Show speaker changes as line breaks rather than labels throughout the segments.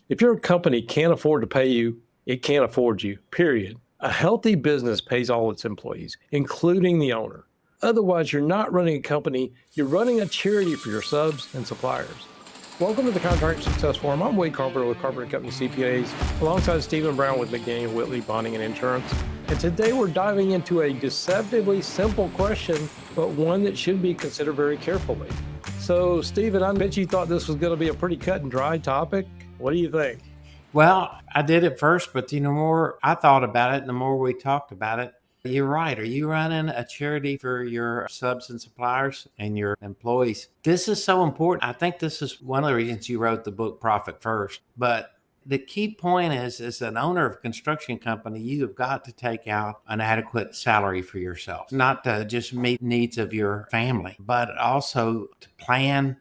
If your company can't afford to pay you, it can't afford you, period. A healthy business pays all its employees, including the owner. Otherwise, you're not running a company, you're running a charity for your subs and suppliers. Welcome to the Contractor Success Forum. I'm Wade Carpenter with Carpenter Company CPAs, alongside Stephen Brown with McDaniel Whitley Bonding and Insurance. And today we're diving into a deceptively simple question, but one that should be considered very carefully. So, Stephen, I bet you thought this was going to be a pretty cut and dry topic. What do you think?
Well, I did at first, but the more I thought about it, the more we talked about it. You're right. Are you running a charity for your subs and suppliers and your employees? This is so important. I think this is one of the reasons you wrote the book Profit First. But the key point is, as an owner of a construction company, you have got to take out an adequate salary for yourself, not to just meet needs of your family, but also to plan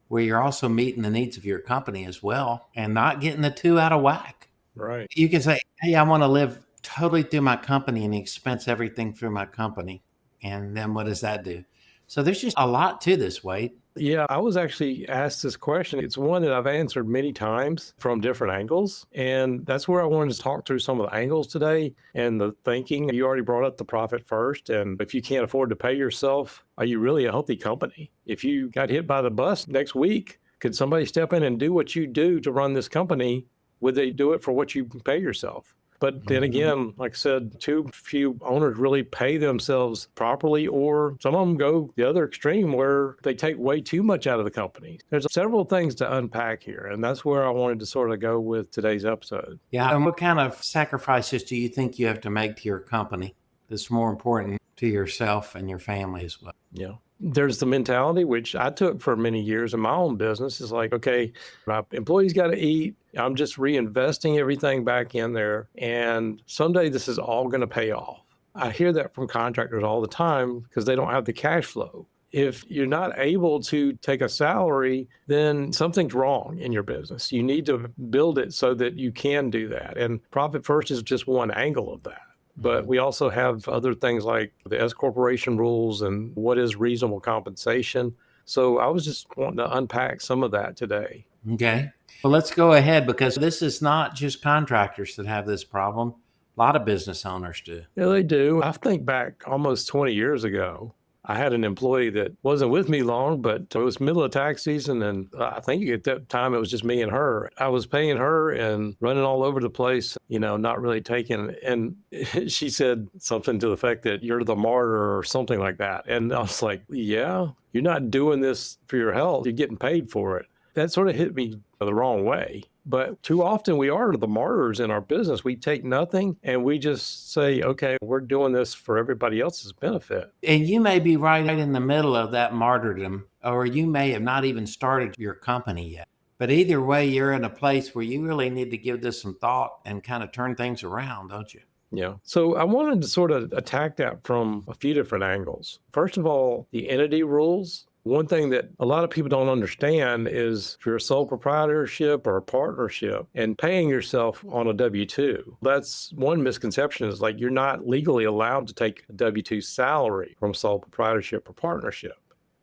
where you're also meeting the needs of your company as well and not getting the two out of whack.
Right.
You can say, hey, I want to live totally through my company and expense everything through my company. And then what does that do? So there's just a lot to this, Wade.
Yeah, I was actually asked this question. It's one that I've answered many times from different angles. And that's where I wanted to talk through some of the angles today and the thinking. You already brought up the profit first. And if you can't afford to pay yourself, are you really a healthy company? If you got hit by the bus next week, could somebody step in and do what you do to run this company? Would they do it for what you pay yourself? But then again, like I said, too few owners really pay themselves properly, or some of them go the other extreme where they take way too much out of the company. There's several things to unpack here, and that's where I wanted to sort of go with today's episode.
Yeah. And what kind of sacrifices do you think you have to make to your company that's more important to yourself and your family as well?
Yeah. There's the mentality, which I took for many years in my own business. Is like, okay, my employees got to eat. I'm just reinvesting everything back in there. And someday this is all going to pay off. I hear that from contractors all the time because they don't have the cash flow. If you're not able to take a salary, then something's wrong in your business. You need to build it so that you can do that. And Profit First is just one angle of that. But we also have other things like the S-Corporation rules and what is reasonable compensation. So I was just wanting to unpack some of that today.
Okay. Well, let's go ahead, because this is not just contractors that have this problem. A lot of business owners do.
Yeah, they do. I think back almost 20 years ago, I had an employee that wasn't with me long, but it was middle of tax season. And I think at that time, it was just me and her. I was paying her and running all over the place, not really taking. And she said something to the effect that you're the martyr or something like that. And I was like, yeah, you're not doing this for your health. You're getting paid for it. That sort of hit me the wrong way. But too often we are the martyrs in our business. We take nothing and we just say, okay, we're doing this for everybody else's benefit.
And you may be right in the middle of that martyrdom, or you may have not even started your company yet. But either way, you're in a place where you really need to give this some thought and kind of turn things around, don't you?
Yeah. So I wanted to sort of attack that from a few different angles. First of all, the entity rules. One thing that a lot of people don't understand is if you're a sole proprietorship or a partnership and paying yourself on a W-2, that's one misconception, is like you're not legally allowed to take a W-2 salary from sole proprietorship or partnership.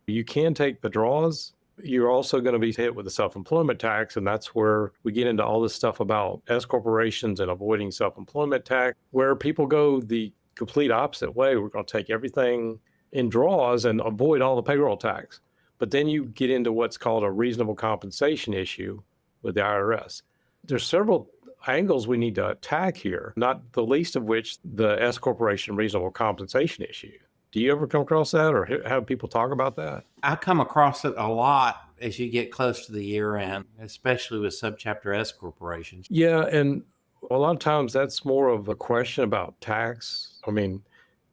You can take the draws. You're also going to be hit with the self-employment tax, and that's where we get into all this stuff about S-corporations and avoiding self-employment tax, where people go the complete opposite way. We're going to take everything in draws and avoid all the payroll tax. But then you get into what's called a reasonable compensation issue with the IRS. There's several angles we need to attack here, not the least of which the S-corporation reasonable compensation issue. Do you ever come across that or have people talk about that?
I come across it a lot as you get close to the year end, especially with subchapter S corporations.
Yeah, and a lot of times that's more of a question about tax. I mean,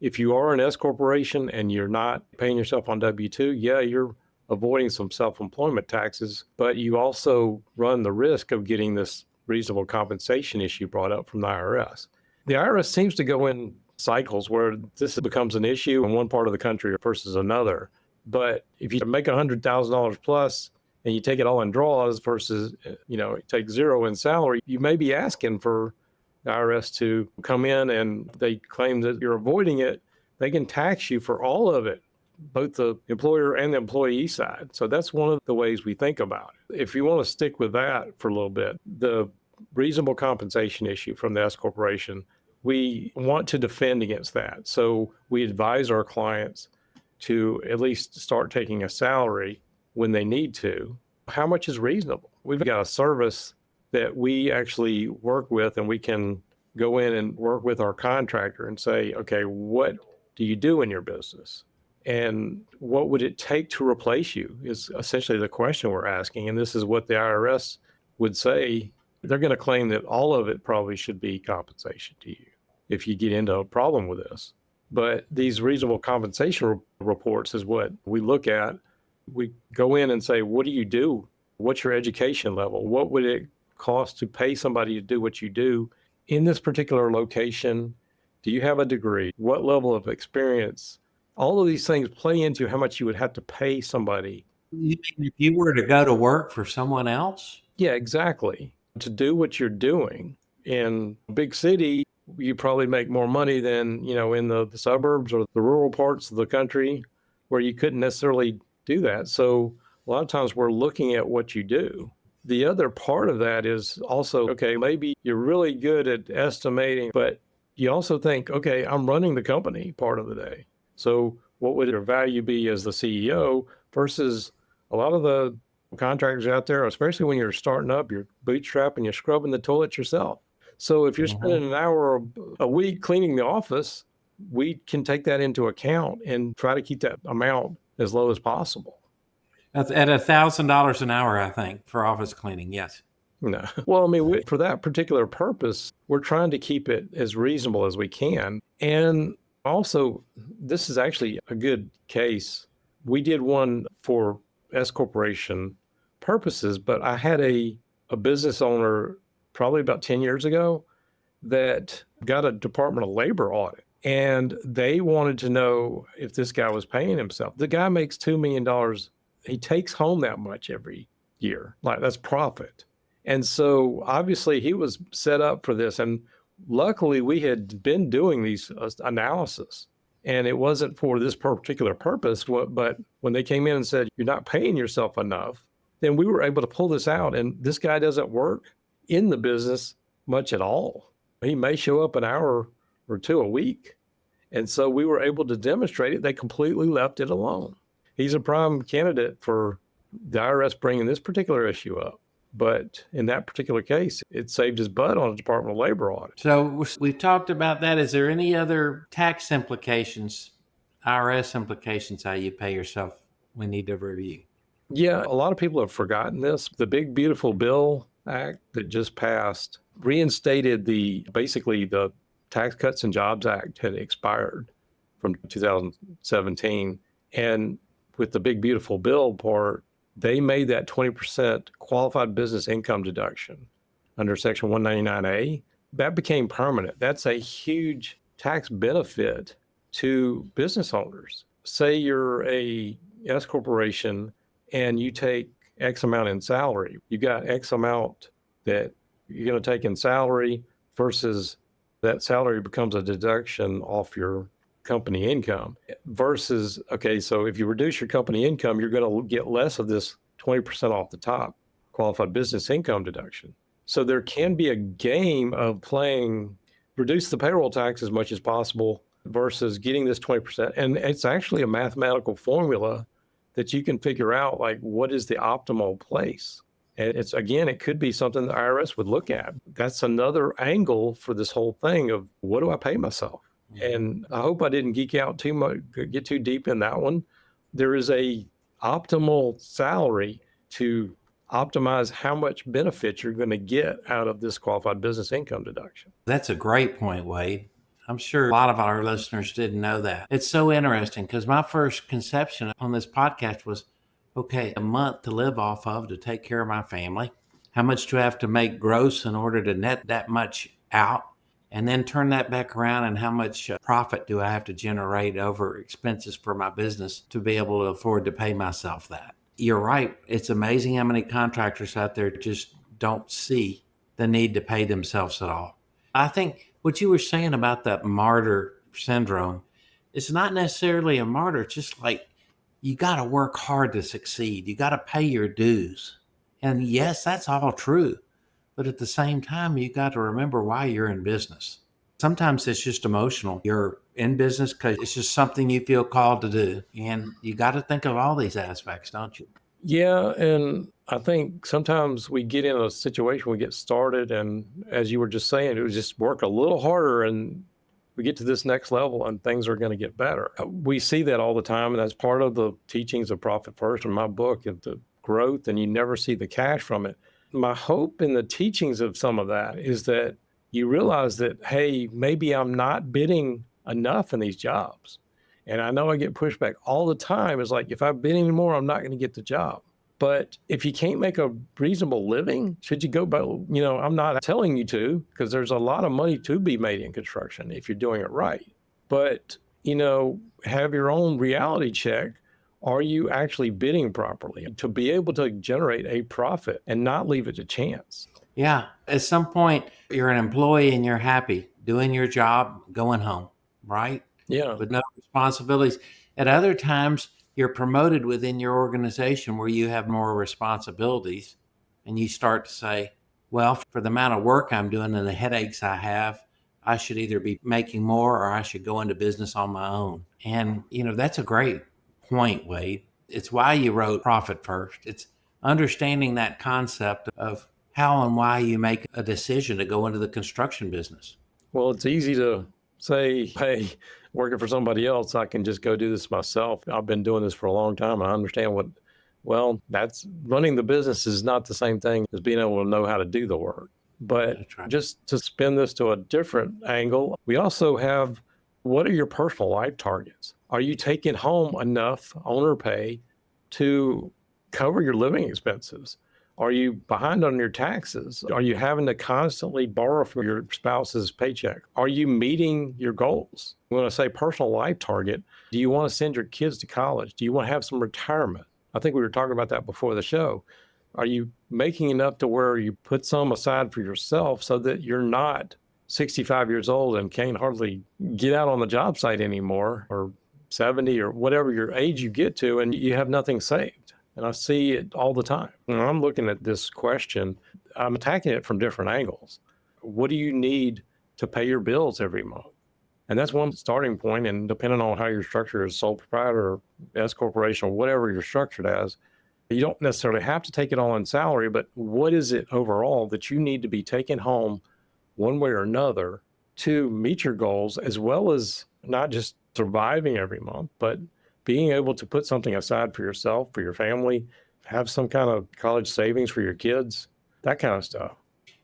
if you are an S-corporation and you're not paying yourself on W-2, yeah, you're avoiding some self-employment taxes, but you also run the risk of getting this reasonable compensation issue brought up from the IRS. The IRS seems to go in cycles where this becomes an issue in one part of the country versus another. But if you make $100,000 plus and you take it all in draws versus, take zero in salary, you may be asking for the IRS to come in, and they claim that you're avoiding it. They can tax you for all of it, both the employer and the employee side. So that's one of the ways we think about it. If you want to stick with that for a little bit, the reasonable compensation issue from the S corporation, we want to defend against that. So we advise our clients to at least start taking a salary when they need to. How much is reasonable? We've got a service that we actually work with, and we can go in and work with our contractor and say, okay, what do you do in your business? And what would it take to replace you is essentially the question we're asking. And this is what the IRS would say. They're going to claim that all of it probably should be compensation to you if you get into a problem with this. But these reasonable compensation reports is what we look at. We go in and say, what do you do? What's your education level? What would it cost to pay somebody to do what you do in this particular location? Do you have a degree? What level of experience? All of these things play into how much you would have to pay somebody.
You mean if you were to go to work for someone else?
Yeah, exactly. To do what you're doing in a big city, you probably make more money than, in the suburbs or the rural parts of the country where you couldn't necessarily do that. So a lot of times we're looking at what you do. The other part of that is also, okay, maybe you're really good at estimating, but you also think, okay, I'm running the company part of the day. So what would your value be as the CEO versus a lot of the contractors out there, especially when you're starting up, you're bootstrapping, you're scrubbing the toilet yourself. So if you're spending an hour a week cleaning the office, we can take that into account and try to keep that amount as low as possible.
That's at $1,000 an hour, I think, for office cleaning. Yes.
No. Well, I mean, for that particular purpose, we're trying to keep it as reasonable as we can. And also, this is actually a good case. We did one for S corporation purposes, but I had a business owner probably about 10 years ago that got a Department of Labor audit. And they wanted to know if this guy was paying himself. The guy makes $2 million. He takes home that much every year. Like, that's profit. And so obviously he was set up for this. And luckily we had been doing these analysis, and it wasn't for this particular purpose. But when they came in and said, you're not paying yourself enough, then we were able to pull this out. And this guy doesn't work in the business much at all. He may show up an hour or two a week. And so we were able to demonstrate it. They completely left it alone. He's a prime candidate for the IRS bringing this particular issue up. But in that particular case, it saved his butt on a Department of Labor audit.
So we've talked about that. Is there any other tax implications, IRS implications, how you pay yourself we need to review?
Yeah, a lot of people have forgotten this. The Big Beautiful Bill Act that just passed reinstated basically the Tax Cuts and Jobs Act had expired from 2017. And with the Big Beautiful Bill part, they made that 20% qualified business income deduction under Section 199A. That became permanent. That's a huge tax benefit to business owners. Say you're a S corporation and you take X amount in salary. You got X amount that you're going to take in salary versus that salary becomes a deduction off your company income versus, okay, so if you reduce your company income, you're going to get less of this 20% off the top qualified business income deduction. So there can be a game of playing, reduce the payroll tax as much as possible versus getting this 20%. And it's actually a mathematical formula that you can figure out, like, what is the optimal place. And it's, again, it could be something the IRS would look at. That's another angle for this whole thing of, what do I pay myself? And I hope I didn't geek out too much, get too deep in that one. There is a optimal salary to optimize how much benefit you're going to get out of this qualified business income deduction.
That's a great point, Wade. I'm sure a lot of our listeners didn't know that. It's so interesting because my first conception on this podcast was, okay, a month to live off of to take care of my family. How much do I have to make gross in order to net that much out? And then turn that back around, and how much profit do I have to generate over expenses for my business to be able to afford to pay myself that? You're right. It's amazing how many contractors out there just don't see the need to pay themselves at all. I think what you were saying about that martyr syndrome, it's not necessarily a martyr. It's just like, you got to work hard to succeed. You got to pay your dues. And yes, that's all true. But at the same time, you got to remember why you're in business. Sometimes it's just emotional. You're in business because it's just something you feel called to do. And you got to think of all these aspects, don't you?
Yeah, and I think sometimes we get in a situation, we get started, and as you were just saying, it was just work a little harder and we get to this next level and things are going to get better. We see that all the time, and that's part of the teachings of Profit First in my book, of the growth, and you never see the cash from it. My hope in the teachings of some of that is that you realize that, hey, maybe I'm not bidding enough in these jobs. And I know I get pushback all the time. It's like, if I bid anymore, I'm not going to get the job. But if you can't make a reasonable living, should you go back? I'm not telling you to, because there's a lot of money to be made in construction if you're doing it right. But, have your own reality check. Are you actually bidding properly to be able to generate a profit and not leave it to chance?
Yeah. At some point, you're an employee and you're happy doing your job, going home, right?
Yeah.
With no responsibilities. At other times, you're promoted within your organization where you have more responsibilities. And you start to say, well, for the amount of work I'm doing and the headaches I have, I should either be making more or I should go into business on my own. And, that's a great point, Wade. It's why you wrote Profit First. It's understanding that concept of how and why you make a decision to go into the construction business.
Well, it's easy to say, hey, working for somebody else, I can just go do this myself. I've been doing this for a long time. And I understand that's running the business is not the same thing as being able to know how to do the work. But
Right.
just to spin this to a different angle, we also have, what are your personal life targets? Are you taking home enough owner pay to cover your living expenses? Are you behind on your taxes? Are you having to constantly borrow from your spouse's paycheck? Are you meeting your goals? When I say personal life target, do you want to send your kids to college? Do you want to have some retirement? I think we were talking about that before the show. Are you making enough to where you put some aside for yourself so that you're not 65 years old and can't hardly get out on the job site anymore, or 70 or whatever your age you get to, and you have nothing saved? And I see it all the time. When I'm looking at this question, I'm attacking it from different angles. What do you need to pay your bills every month? And that's one starting point. And depending on how you're structured as sole proprietor or S corporation or whatever you're structured as, you don't necessarily have to take it all in salary, but what is it overall that you need to be taking home one way or another to meet your goals, as well as not just surviving every month, but being able to put something aside for yourself, for your family, have some kind of college savings for your kids, that kind of stuff.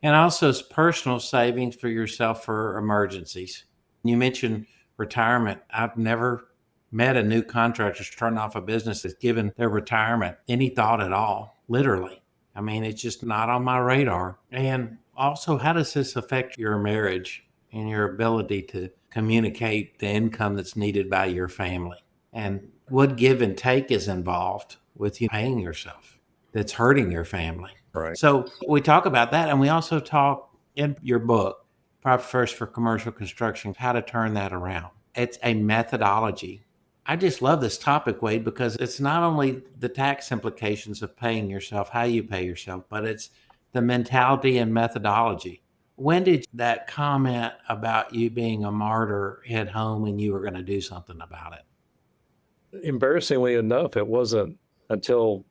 And also personal savings for yourself for emergencies. You mentioned retirement. I've never met a new contractor starting off a business that's given their retirement any thought at all, literally. I mean, it's just not on my radar. And also, how does this affect your marriage and your ability to communicate the income that's needed by your family? And what give and take is involved with you paying yourself that's hurting your family?
Right.
So we talk about that. And we also talk in your book, Profit First for Commercial Construction, how to turn that around. It's a methodology. I just love this topic, Wade, because it's not only the tax implications of paying yourself, how you pay yourself, but it's the mentality and methodology. When did that comment about you being a martyr hit home and you were going to do something about it?
Embarrassingly enough, it wasn't until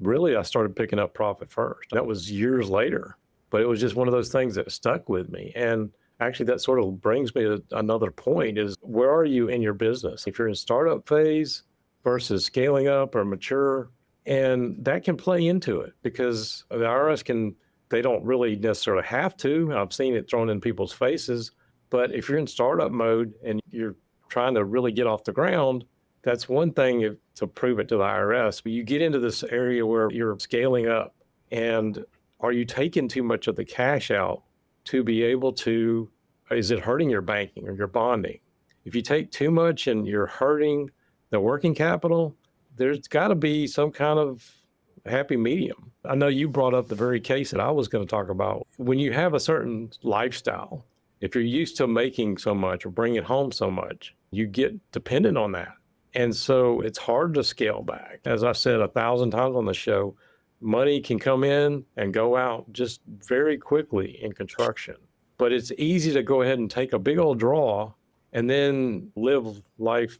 really I started picking up Profit First. That was years later, but it was just one of those things that stuck with me. And actually, that sort of brings me to another point: is where are you in your business? If you're in startup phase versus scaling up or mature, and that can play into it, because the IRS they don't really necessarily have to. I've seen it thrown in people's faces. But if you're in startup mode and you're trying to really get off the ground, that's one thing to prove it to the IRS. But you get into this area where you're scaling up, and are you taking too much of the cash out to be able to, is it hurting your banking or your bonding? If you take too much and you're hurting the working capital, there's got to be some kind of happy medium. I know you brought up the very case that I was going to talk about. When you have a certain lifestyle, if you're used to making so much or bringing home so much, you get dependent on that. And so it's hard to scale back. As I said 1,000 times on the show, Money can come in and go out just very quickly in construction. But it's easy to go ahead and take a big old draw and then live life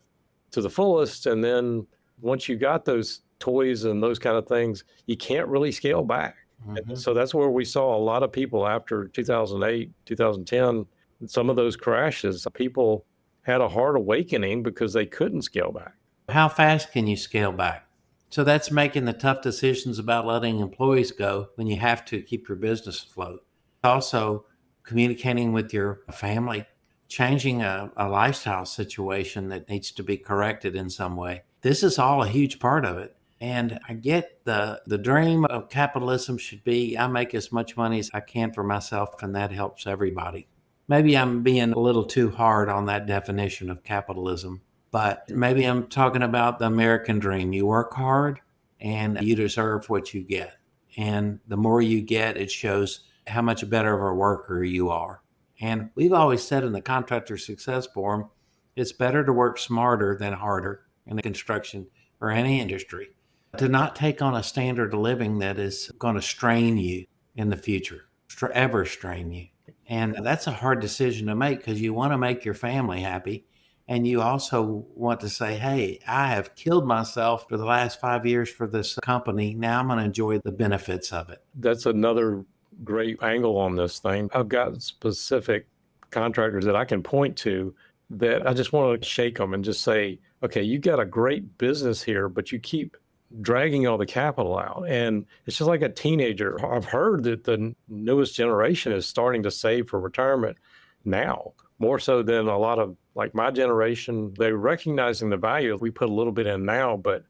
to the fullest. And then once you got those toys and those kind of things, you can't really scale back.
Mhm.
So that's where we saw a lot of people after 2008, 2010, some of those crashes, people had a hard awakening because they couldn't scale back.
How fast can you scale back? So that's making the tough decisions about letting employees go when you have to keep your business afloat. Also, communicating with your family, changing a lifestyle situation that needs to be corrected in some way. This is all a huge part of it. And I get the dream of capitalism should be I make as much money as I can for myself, and that helps everybody. Maybe I'm being a little too hard on that definition of capitalism, but maybe I'm talking about the American dream. You work hard and you deserve what you get. And the more you get, it shows how much better of a worker you are. And we've always said in the Contractor Success Forum, it's better to work smarter than harder in the construction or any industry, to not take on a standard of living that is going to strain you in the future, ever strain you. And that's a hard decision to make because you want to make your family happy. And you also want to say, hey, I have killed myself for the last 5 years for this company. Now I'm going to enjoy the benefits of it.
That's another great angle on this thing. I've got specific contractors that I can point to that I just want to shake them and just say, okay, you got a great business here, but you keep dragging all the capital out. And it's just like a teenager. I've heard that the newest generation is starting to save for retirement now, more so than a lot of like my generation. They're recognizing the value. We put a little bit in now, but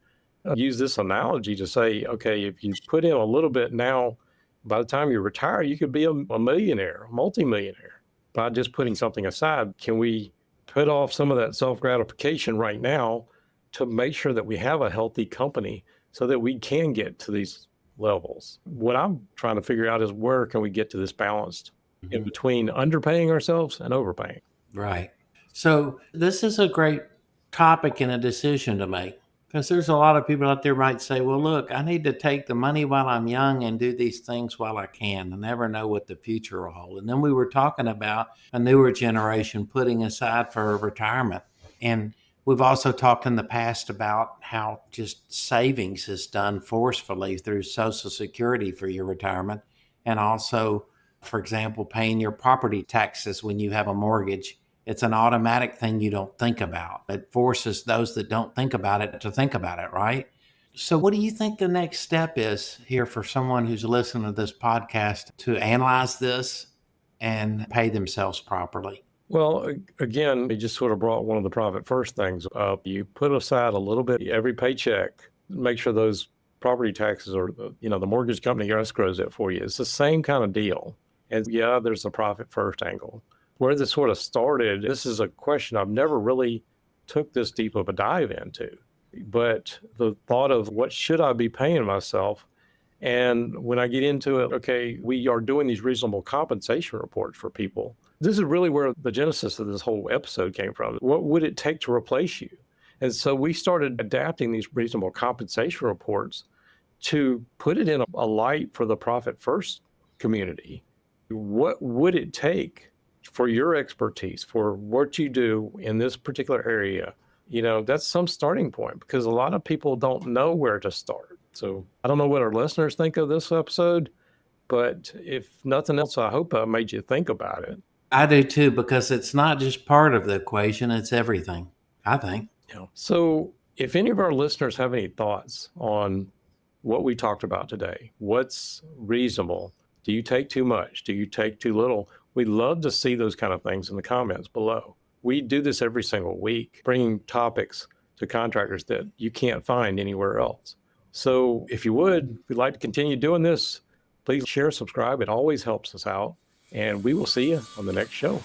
I use this analogy to say, okay, if you put in a little bit now, by the time you retire, you could be a millionaire, a multimillionaire by just putting something aside. Can we put off some of that self-gratification right now to make sure that we have a healthy company so that we can get to these levels? What I'm trying to figure out is where can we get to this balanced in between underpaying ourselves and overpaying?
Right. So this is a great topic and a decision to make because there's a lot of people out there might say, well, look, I need to take the money while I'm young and do these things while I can and never know what the future will hold. And then we were talking about a newer generation putting aside for retirement. And we've also talked in the past about how just savings is done forcefully through Social Security for your retirement. And also, for example, paying your property taxes when you have a mortgage. It's an automatic thing you don't think about. It forces those that don't think about it to think about it, right? So what do you think the next step is here for someone who's listening to this podcast to analyze this and pay themselves properly?
Well, again, you just sort of brought one of the profit first things up. You put aside a little bit every paycheck, make sure those property taxes or, the mortgage company escrows it for you. It's the same kind of deal. And yeah, there's a profit first angle. Where this sort of started, this is a question I've never really took this deep of a dive into. But the thought of what should I be paying myself? And when I get into it, okay, we are doing these reasonable compensation reports for people. This is really where the genesis of this whole episode came from. What would it take to replace you? And so we started adapting these reasonable compensation reports to put it in a light for the profit first community. What would it take for your expertise, for what you do in this particular area? That's some starting point because a lot of people don't know where to start. So I don't know what our listeners think of this episode, but if nothing else, I hope I made you think about it.
I do too, because it's not just part of the equation, it's everything, I think.
So if any of our listeners have any thoughts on what we talked about today, what's reasonable? Do you take too much? Do you take too little? We'd love to see those kind of things in the comments below. We do this every single week, bringing topics to contractors that you can't find anywhere else. So if you would, if you'd like to continue doing this, please share, subscribe. It always helps us out. And we will see you on the next show.